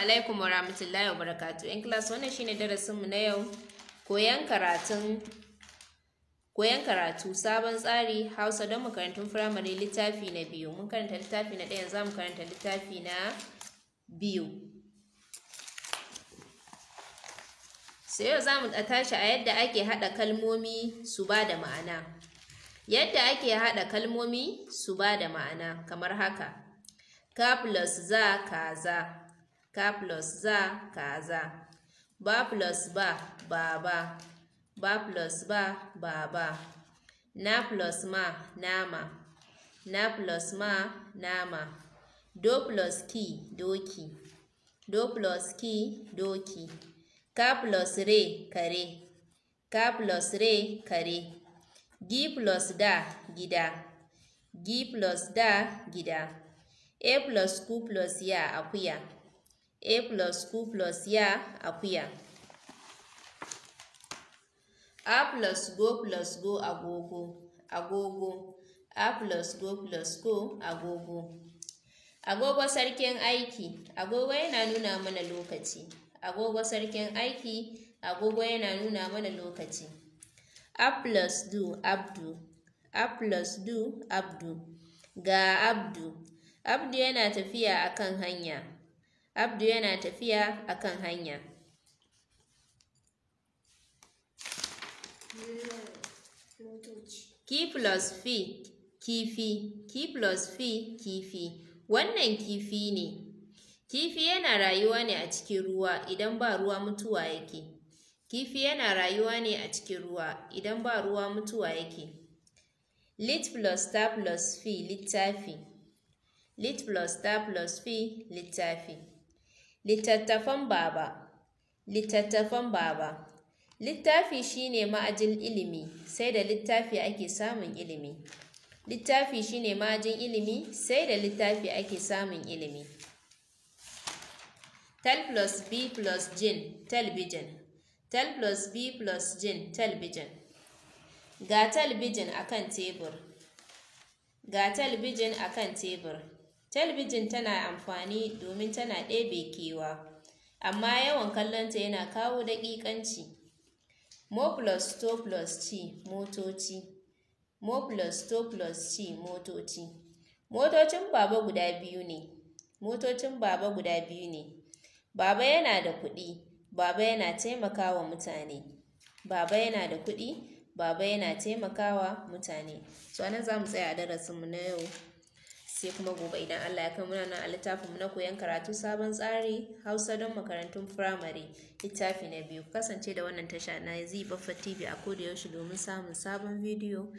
alaikum wa rahmatullahi wa barakatuh. In class, wannan shine darasinmu na yau, koyan karatu sabon tsari Hausa don makarantun firamare littafi na 2. Mun karanta littafi na 1, yanzu za mu karanta littafi na 2. Sai yau za mu tashi a yadda ake haɗa kalmomi su ba da ma'ana. Yadda ake haɗa kalmomi su ba da ma'ana kamar haka: ka plus za kaza, ka plus za kaza, ba plus ba baba, ba plus ba baba, na plus ma nama, na plus ma nama, do plus ki doki, do plus ki doki, ka plus re kare, ka plus re kare, gi plus da gida, gi plus da gida, a plus ku plus ya akuya, a plus ku plus ya akuya, a plus go agogo, agogo, a plus go agogo. Agogo sarkin aiki, agogo yana nuna mana lokaci, agogo sarkin aiki, agogo yana nuna mana lokaci. A plus do abdu, a plus do abdu, ga abdu, abdu yana tafiya akan hanya, abdu yana tafiya akan hanya. Ki plus fi kifi, ki plus fi kifi, wannan kifi ne. Kifi yana rayuwa ne a cikin ruwa, idan ba ruwa mutuwa yake. Kifi yana rayuwa ne a cikin ruwa, idan ba ruwa mutuwa yake. Lit plus ta plus fi littafi, lit plus ta plus fi littafi. Littattafan baba, littattafan baba. Littafi shine ma'ajin ilimi, sai da littafi ake samun ilimi. Littafi shine ma'ajin ilimi, sai da littafi ake samun ilimi. Tal plus b plus jin talbijin, tal plus b plus jin talbijin. Ga talbijin akan tebur, ga talbijin akan tebur. Talbijin tana amfani domin tana ɗebe kewa, amma yawan kallonta yana kawo daƙiƙanci. Mo plus to plus ci motoci, mo plus to plus ci motoci. Motocin baba guda biyu ne, motocin baba guda biyu ne. Baba yana da kuɗi, baba yana taimakawa mutane, baba yana da kuɗi, baba yana taimakawa mutane. So anan za mu tsaya a darasinmu na yau, sai kuma gobe idan Allah ya kai muna nan a littafinmu na koyon karatu sabon tsari Hausa don makarantun firamare littafi na 2. Kasance da wannan tasha na Zee Baffa TV a koda yaushe domin samun sabon bidiyo.